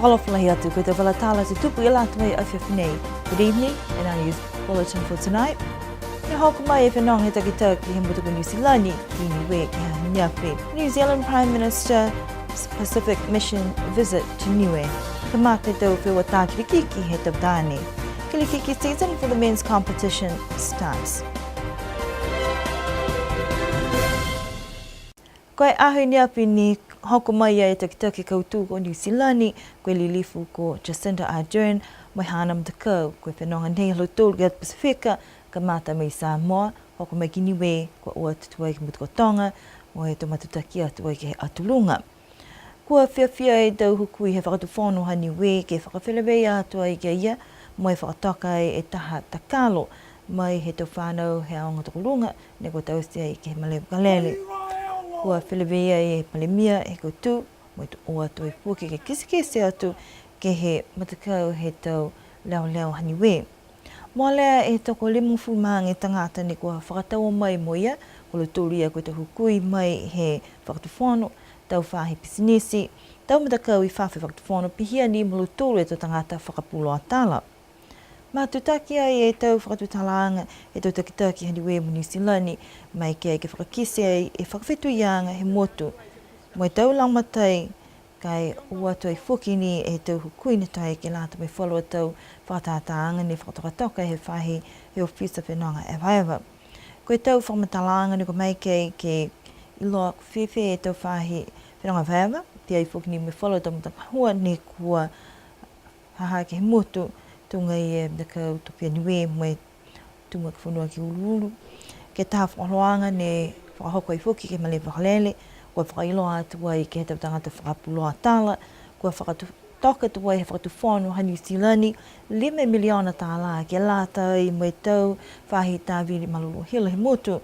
whakalofalahi atu ko te walatala te tupu ila tuai a whiawhinei. Good evening, and our news bulletin for tonight. He hoku mai e whenong he takitaki he mutuku New Zealand ki niwe ki ha niapi. New Zealand Prime Minister Pacific Mission visit to Niue. Ka mate tau whiwa tākiriki ki he tabdani. Kilikiki season for the men's competition starts. Koe ahu niapi ni hoku mai e takitaki kautu ko New Zealand koe lilifu ko Jacinda Ardern mai hana mtakau koe whenonga nei halotolu ki Pasifika ka mata mai Samoa hoku mai ki Niue ko ua tutuai ki mutuko tonga mo he tomatutaki atuai ki he atulunga. Kua whiawhia e tau hukui he whakatuwhono ha Niue ke whakawhelewei atuai ki ia mo he whakatoka e taha takalo mai he tau whanau he aonga tokulunga ne ko tausia i ki he malewa kalele. Kua whilewea e palemia e koutu, mo i o atu e puke ke kisikese atu ke he matakau he tau leo ha Niue. Moa lea e toko limu fulmaangi tangata ni kua whakataua mai mo ia, kolo tūria koe te hukui mai he whakatuwhono, tau whahe pisinisi, tau matakau i whawhi whakatuwhono pihia ni molo tūru e to tangata whakapulo atala. Mā tutaki ai e tau whakatutalaanga e tau takitaki ha Niue mo New Zealand mai ke whakakise ai e whakawhetu ianga he motu. Mo e tau langmatai kai ua tui whuki ni e tau hukui ni tai ke lata mai whalua tau whakatataanga ni whakatokatoka he whahe he ofisa whenonga e whaewa. Koe tau whakamatalaanga ni ko mai ke iloa whiwhi e tau whahe whenonga whaewa. Te ai whuki ni me whalua tau matakahua ni kua haha ke he motu. Tunga i e mtakau topia Niue mo e tunga ki whanua ki uluulu. Ke taha whakaloanga ne whakahoko i whuki ke male whakalele, kua whakailoa atua i ke he tangata whakapuloa tala, kua whakatoka atua i he whakatuwhono ha New Zealand, 5 miliona tāla ke lata i mo e tau whahi tāwiri malolo hila he motu,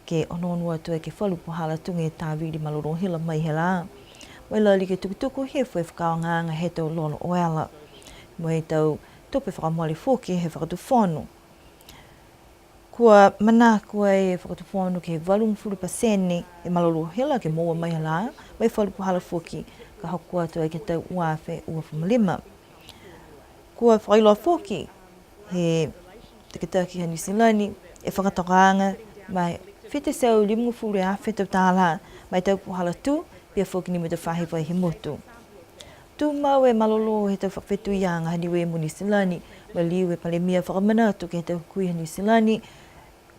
ke ononu atua ke whalupohala tunga e tāwiri malolo hila mai he la. Mo e lali ke tukutuku he fwe whakaonganga he tau lolo oela. Mo e tau tope whakamole whoki he whakatuwhono. Kua manakua e whakatuwhono ke 80% e malolo hila ke moa mai hala, mai whalupuhala whoki ka hoku atua ke tau uawhe ua whamalima. Kua whakailoa whoki he takitaki ha New Zealand e whakatokaanga mai white sau 50 a whetau tāla mai tau puhala tu pia whoki ni me te whahi vai he motu. Tu mau e malolo he tau whawhetu ianga ha Niue mo New Zealand, ma liu e palemia whakamana atu ke he tau kui ha New Zealand,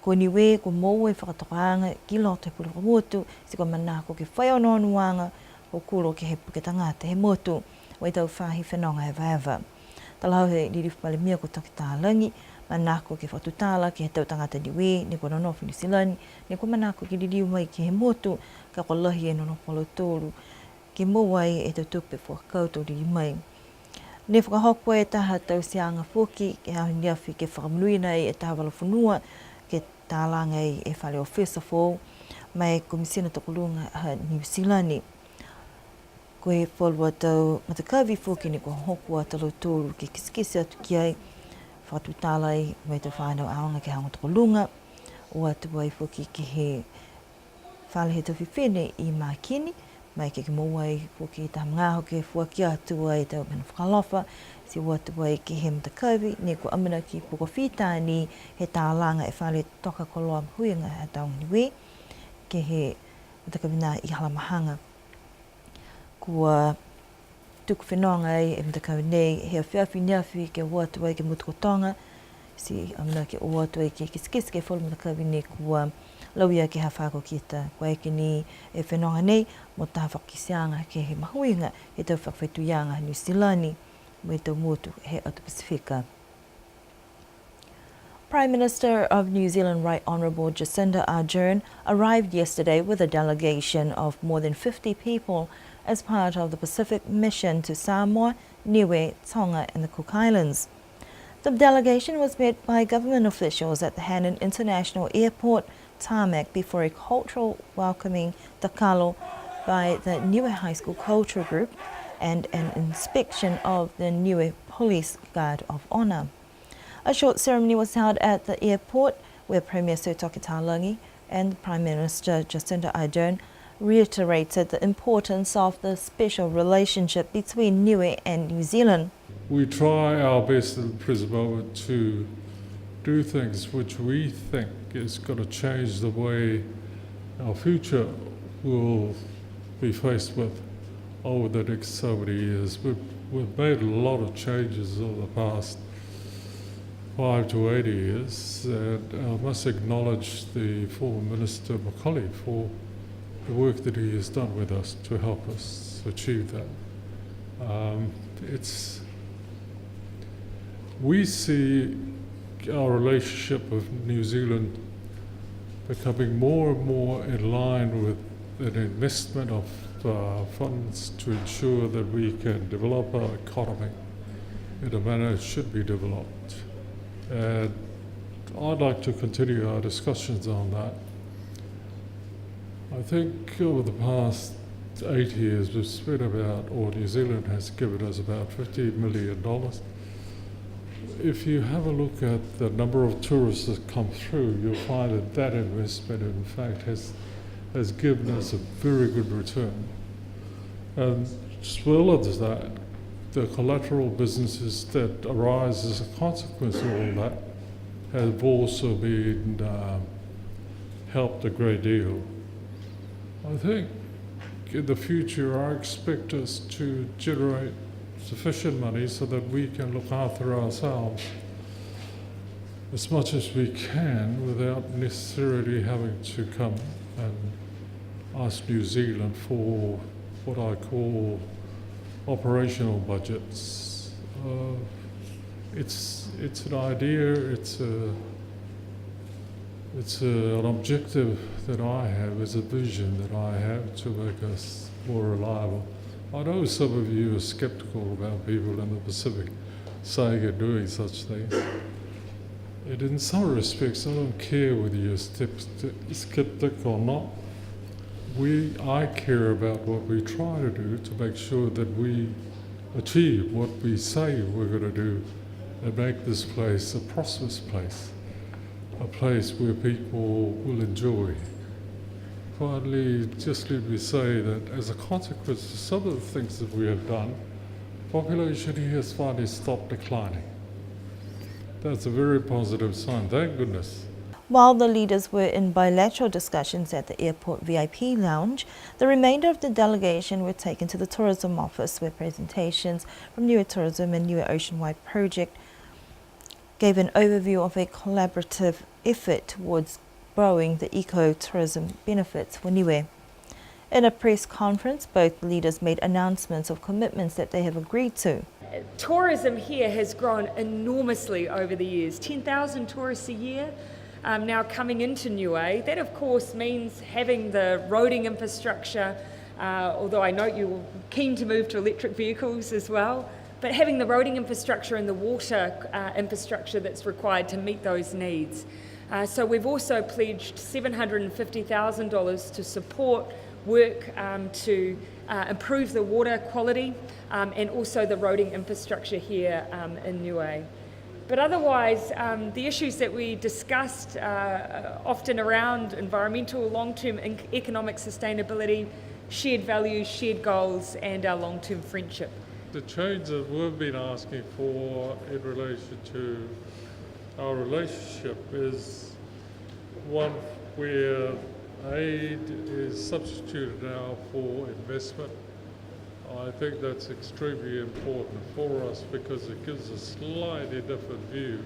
ko Niue ko mou e whakatokaanga ki loto he pulaka motu, si ko mana ko ke whaionoanuanga o kulo ke he puke tangata he motu, o e tau whahi whenonga he vaeva. Talau he lirifu palemia ko toki tālangi, mana ko ke whatutala ke he tau tangata Niue, ne ko nonofu New Zealand, ne ko mana ko ke liriu mai ke he motu, ka ko lahi e nonopolo tōru, ke mowai e tau tupe whakauto riri mai. Ne whakahoko e taha tau sianga whoki, ke hau niawhi ke whakamnui nei e taha walafunua, ke tālanga e whale o Fesafo, mai komisina tokulunga ha New Zealand. Ko he whalua tau matakawi whoki ni ko hoku a talo tōru ke kisikisi atu ki ai, whatutalai mai tau whanau aonga ke hanga tokulunga, o atu ai whoki ke he whale he tau whiwhene i Mākini, mai ke mowai whoki ta mngaho ke whuaki atua i tau mana whakalofa, si watua i ke he matakawi, ne ko amana ki puko whitani he tālanga e whale toka koloa huinga a tau Niue, ke he matakawi nā i halamahanga. Kua tuku whenonga e matakawi nei, he whiawhi niawhi ke watua i ke mutuko tonga, si amana ke watua i ke kiskis ke whalu matakawi ne kua lauia ke hawhako kita, kua eke ni e whenonga nei, mo taha whakisianga ke he mahuinga, he tau whakawhetu ianga New Zealand, mo e tau motu he atu Pasifika. Prime Minister of New Zealand Right Honourable Jacinda Ardern arrived yesterday with a delegation of more than 50 people as part of the Pacific Mission to Samoa, Niue, Tonga and the Cook Islands. The delegation was met by government officials at the Hannon International Airport tarmac before a cultural welcoming takalo by the Niue High School Culture Group and an inspection of the Niue Police Guard of Honour. A short ceremony was held at the airport where Premier Sir Toki Talangi and Prime Minister Jacinda Ardern reiterated the importance of the special relationship between Niue and New Zealand. We try our best at the present moment to do things which we think is going to change the way our future will be faced with over the next so many years. We've made a lot of changes over the past 5 to 8 years, and I must acknowledge the former Minister Macaulay for the work that he has done with us to help us achieve that. We see our relationship with New Zealand becoming more and more in line with an investment of funds to ensure that we can develop our economy in a manner it should be developed. And I'd like to continue our discussions on that. I think over the past 8 years we've spent New Zealand has given us about $50 million. If you have a look at the number of tourists that come through, you'll find that that investment in fact has given us a very good return. And as well as that, the collateral businesses that arise as a consequence of all that have also been helped a great deal. I think in the future I expect us to generate sufficient money so that we can look after ourselves as much as we can without necessarily having to come and ask New Zealand for what I call operational budgets. It's an idea, it's an objective that I have, it's a vision that I have to make us more reliable. I know some of you are sceptical about people in the Pacific saying and doing such things. And in some respects, I don't care whether you're skeptic or not. I care about what we try to do to make sure that we achieve what we say we're going to do and make this place a prosperous place, a place where people will enjoy. Finally, just let me say that as a consequence of some of the things that we have done, population here has finally stopped declining. That's a very positive sign, thank goodness. While the leaders were in bilateral discussions at the airport VIP lounge, the remainder of the delegation were taken to the tourism office where presentations from Niue Tourism and Niue Oceanwide Project gave an overview of a collaborative effort towards growing the eco-tourism benefits for Niue. In a press conference, both leaders made announcements of commitments that they have agreed to. Tourism here has grown enormously over the years. 10,000 tourists a year now coming into Niue. That of course means having the roading infrastructure, although I note you're keen to move to electric vehicles as well, but having the roading infrastructure and the water infrastructure that's required to meet those needs. So we've also pledged $750,000 to support work to improve the water quality and also the roading infrastructure here in Niue. But otherwise, the issues that we discussed often around environmental, long-term economic sustainability, shared values, shared goals, and our long-term friendship. The change that we've been asking for in relation to our relationship is one where aid is substituted now for investment. I think that's extremely important for us because it gives a slightly different view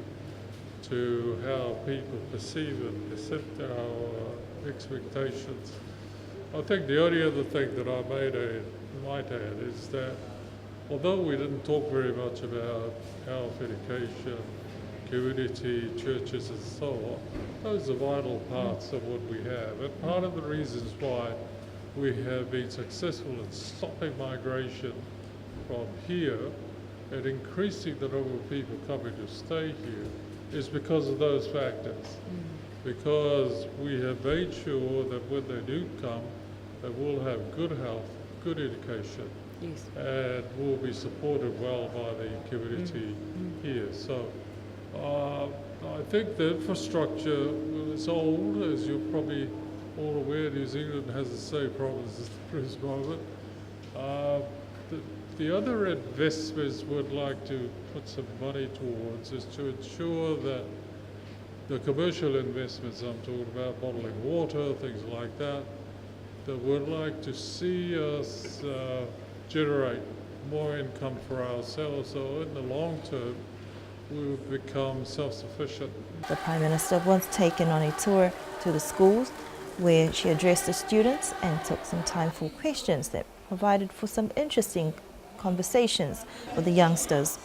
to how people perceive and accept our expectations. I think the only other thing that I might add is that although we didn't talk very much about health, education, community, churches and so on, those are vital parts of what we have. And part of the reasons why we have been successful in stopping migration from here and increasing the number of people coming to stay here is because of those factors. Because we have made sure that when they do come, they will have good health, good education, yes, and will be supported well by the community here. So I think the infrastructure is old, as you probably all aware New Zealand has the same problems as the Bruce moment. The other investments we'd like to put some money towards is to ensure that the commercial investments I'm talking about, bottling water, things like that, that we'd like to see us generate more income for ourselves, so in the long term we will become self-sufficient. The Prime Minister was taken on a tour to the schools where she addressed the students and took some time for questions that provided for some interesting conversations with the youngsters.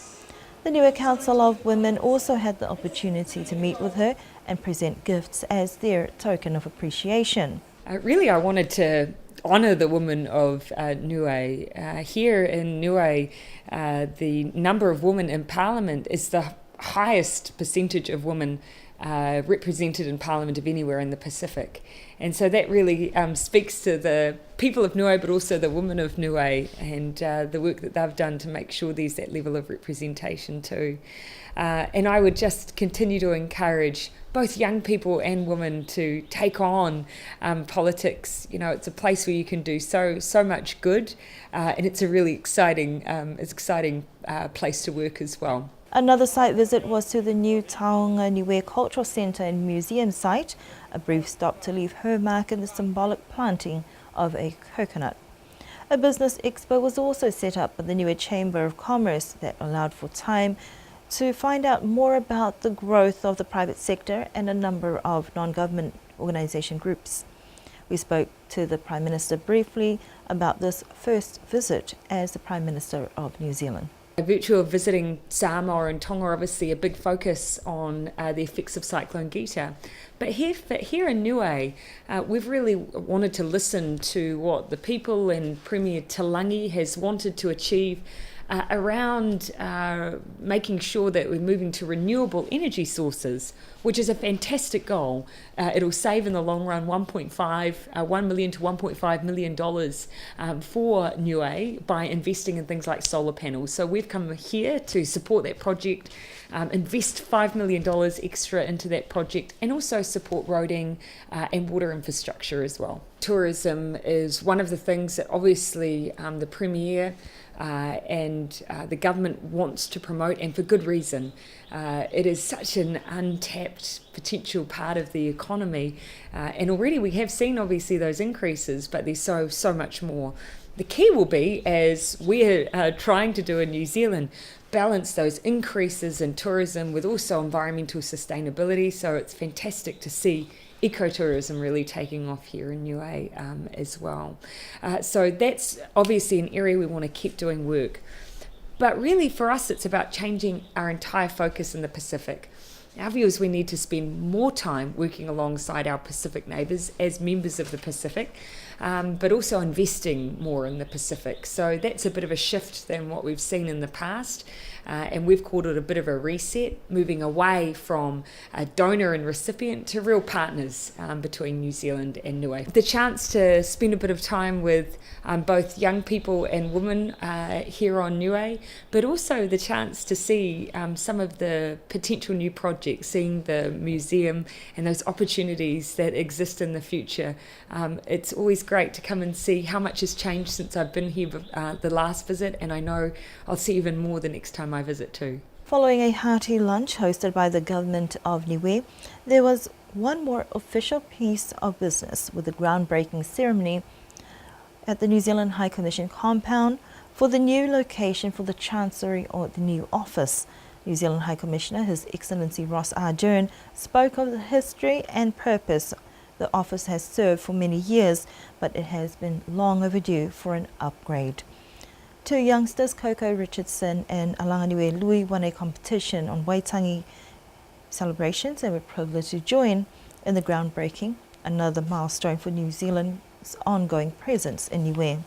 The Niue Council of Women also had the opportunity to meet with her and present gifts as their token of appreciation. Really, I wanted to honour the women of Niue. Here in Niue, the number of women in Parliament is the highest percentage of women represented in Parliament of anywhere in the Pacific. And so that really speaks to the people of Niue, but also the women of Niue and the work that they've done to make sure there's that level of representation too. And I would just continue to encourage both young people and women to take on politics. You know, it's a place where you can do so much good, and it's a really exciting place to work as well. Another site visit was to the new Taonga Niue Cultural Centre and Museum site, a brief stop to leave her mark in the symbolic planting of a coconut. A business expo was also set up by the Niue Chamber of Commerce that allowed for time to find out more about the growth of the private sector and a number of non-government organisation groups. We spoke to the Prime Minister briefly about this first visit as the Prime Minister of New Zealand. By virtue of visiting Samoa and Tonga, obviously a big focus on the effects of Cyclone Gita. But here in Niue, we've really wanted to listen to what the people and Premier Talangi has wanted to achieve around making sure that we're moving to renewable energy sources, which is a fantastic goal. It'll save in the long run $1 million to $1.5 million for Niue by investing in things like solar panels. So we've come here to support that project, invest $5 million extra into that project, and also support roading and water infrastructure as well. Tourism is one of the things that obviously the Premier and the government wants to promote, and for good reason. It is such an untapped potential part of the economy, and already we have seen obviously those increases, but there's so much more. The key will be, as we're trying to do in New Zealand, balance those increases in tourism with also environmental sustainability. So it's fantastic to see ecotourism really taking off here in Niue as well. So that's obviously an area we want to keep doing work. But really for us, it's about changing our entire focus in the Pacific. Our view is we need to spend more time working alongside our Pacific neighbours as members of the Pacific, but also investing more in the Pacific. So that's a bit of a shift than what we've seen in the past. And we've called it a bit of a reset, moving away from a donor and recipient to real partners between New Zealand and Niue. The chance to spend a bit of time with both young people and women here on Niue, but also the chance to see some of the potential new projects, seeing the museum and those opportunities that exist in the future. It's always great to come and see how much has changed since I've been here the last visit, and I know I'll see even more the next time I visit too. Following a hearty lunch hosted by the government of Niue, there was one more official piece of business with the groundbreaking ceremony at the New Zealand High Commission compound for the new location for the Chancery, or the new office. New Zealand High Commissioner, His Excellency Ross Ardern, spoke of the history and purpose the office has served for many years, but it has been long overdue for an upgrade. Two youngsters, Coco Richardson and Alanga Niue Lui, won a competition on Waitangi celebrations and were privileged to join in the groundbreaking, another milestone for New Zealand's ongoing presence in Niue.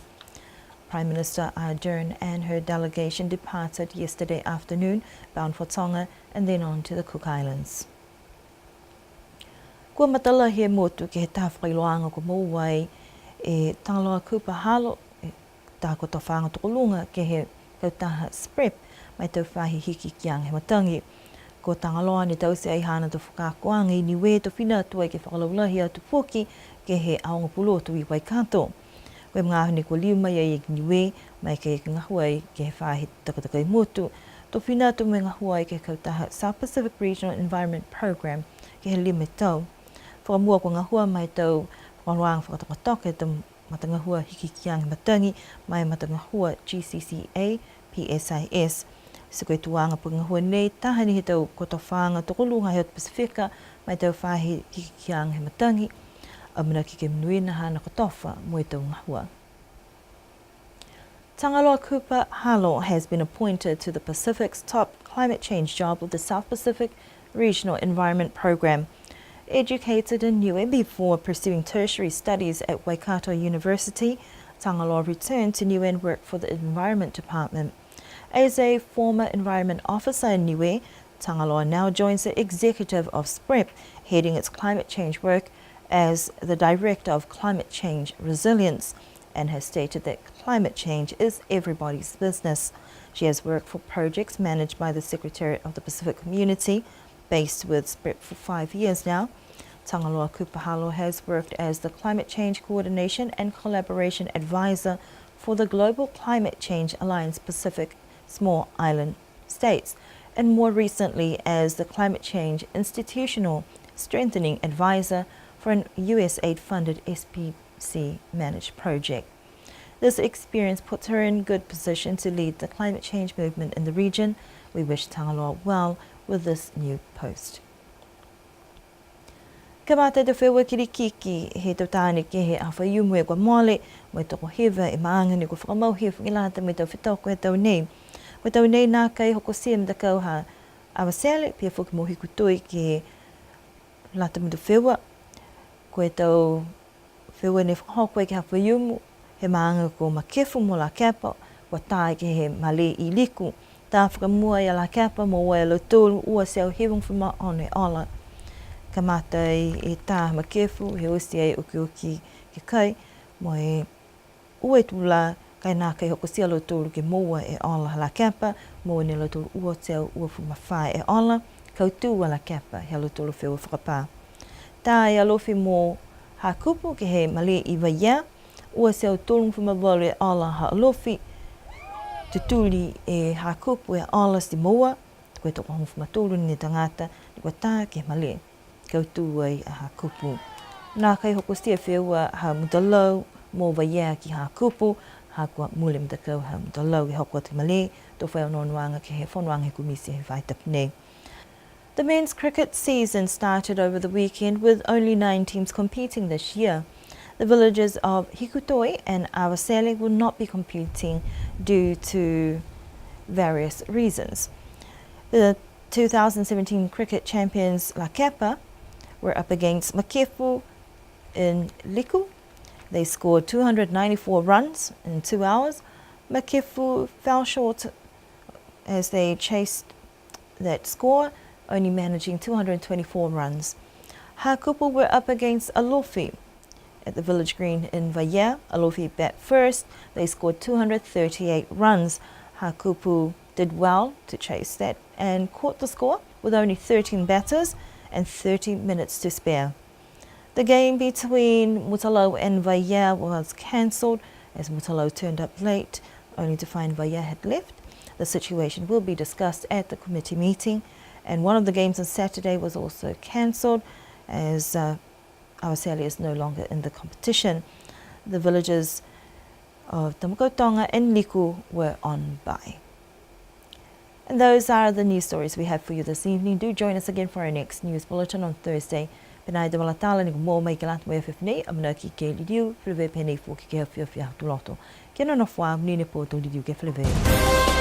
Prime Minister Ardern and her delegation departed yesterday afternoon, bound for Tonga and then on to the Cook Islands. Kua matala he motu ke he tawhailoanga ko mauai e tangaloa kupahalo tāko tō whānga tōko lunga ke he kautaha SPREP mai tau whahi hiki ki ang he matangi. Ko tangaloa ni tausi ai hana to whakakoangi ni we to whina atua ke whakalaulahi atu poki ke he aonga pulo tu I Waikato. Koe mga hone ko liu mai ai ni we mai ke ngahua ai ke he whahe takataka I motu. To whina atu me ngahua ai ke kautaha South Pacific Regional Environment Program ke he lime tau. Whakamua ko ngahua mai tau whakaroang whakatokatoke te matangahua hiki kiangi matangi mai matangahua GCCA PSIS. Se koe tuanga po ngahua nei tahani he tau koto whaanga tokolunga he o Pasifika mai tau whahe hiki kiangi he matangi amuna ki ke mnuina hana kotofa mo e tau ngahua. Tangaloa Cooper Halo has been appointed to the Pacific's top climate change job of the South Pacific Regional Environment Program. Educated in Niue before pursuing tertiary studies at Waikato University, Tangaloa returned to Niue and worked for the Environment Department. As a former environment officer in Niue, Tangaloa now joins the executive of SPREP, heading its climate change work as the Director of Climate Change Resilience, and has stated that climate change is everybody's business. She has worked for projects managed by the Secretariat of the Pacific Community, based with SPREP for 5 years now. Tangaloa Cooper Halo has worked as the Climate Change Coordination and Collaboration Advisor for the Global Climate Change Alliance Pacific Small Island States, and more recently as the Climate Change Institutional Strengthening Advisor for an USAID-funded SPC-managed project. This experience puts her in good position to lead the climate change movement in the region. We wish Tangaloa well with this new post. Ka mate te whewa kirikiki he tau tāne ke he awhaiumu e kua mole, mo e toko hewa e maanga ni kua whakamauhia whakilata me tau whitoko e tau nei. Mo tau nei nā kai hoko sim da kau ha awasele, pia whuki mo hiku tui ke lata me tau whewa. Ko e tau whewa ne whakahoko e ke hawhaiumu, he maanga ko makefu mo la kepa, wa tāi ke he male I liku. Tā whakamua I la kepa mo wai lo tōlu ua seo hewang whima one ola. Ka mātai e tā makefu, he osi ai uki ke kai, mo e ua tūla kai nā kai hoko sia lo tōlu ke moa e ola la kepa, mo ne lo tōlu ua seo ua whima whae e ola, kau tūwa la kepa he lo tōlu whewa whakapā. Tā e alofi mō ha kupu ke he male I waia, ua seo tōlu whima walu e ola ha alofi, te tūli e ha kupu e ola si moa, koe toko hongu whima ni tangata, ni kua tā ke male, kau tū ai a ha kupu. Nā kai hoko stia whewa ha mutalau, mō waia ki ha kupu, ha kua mule mtakau ha mutalau e hoko te male, tō whai anonuanga ke he whonuanga he kumisi he whai tapne. The men's cricket season started over the weekend with only 9 teams competing this year. The villages of Hikutoi and Awasele will not be competing due to various reasons. The 2017 cricket champions La Kepa were up against Makefu in Liku. They scored 294 runs in 2 hours. Makefu fell short as they chased that score, only managing 224 runs. Hakupu were up against Alofi at the village green in Vaia. Alofi bat first. They scored 238 runs. Hakupu did well to chase that and caught the score with only 13 batters and 30 minutes to spare. The game between Mutalo and Vaia was cancelled as Mutalo turned up late, only to find Vaia had left. The situation will be discussed at the committee meeting, and one of the games on Saturday was also cancelled as Awasele is no longer in the competition. The villages of Tamakotonga and Liku were on by. And those are the news stories we have for you this evening. Do join us again for our next news bulletin on Thursday. Penai de walatala ni mo mai galat mo FFNE amna ki ke lidiu fleve penei fu ki ke hafia tuloto. Kena no fwa mnine po to lidiu ke fleve.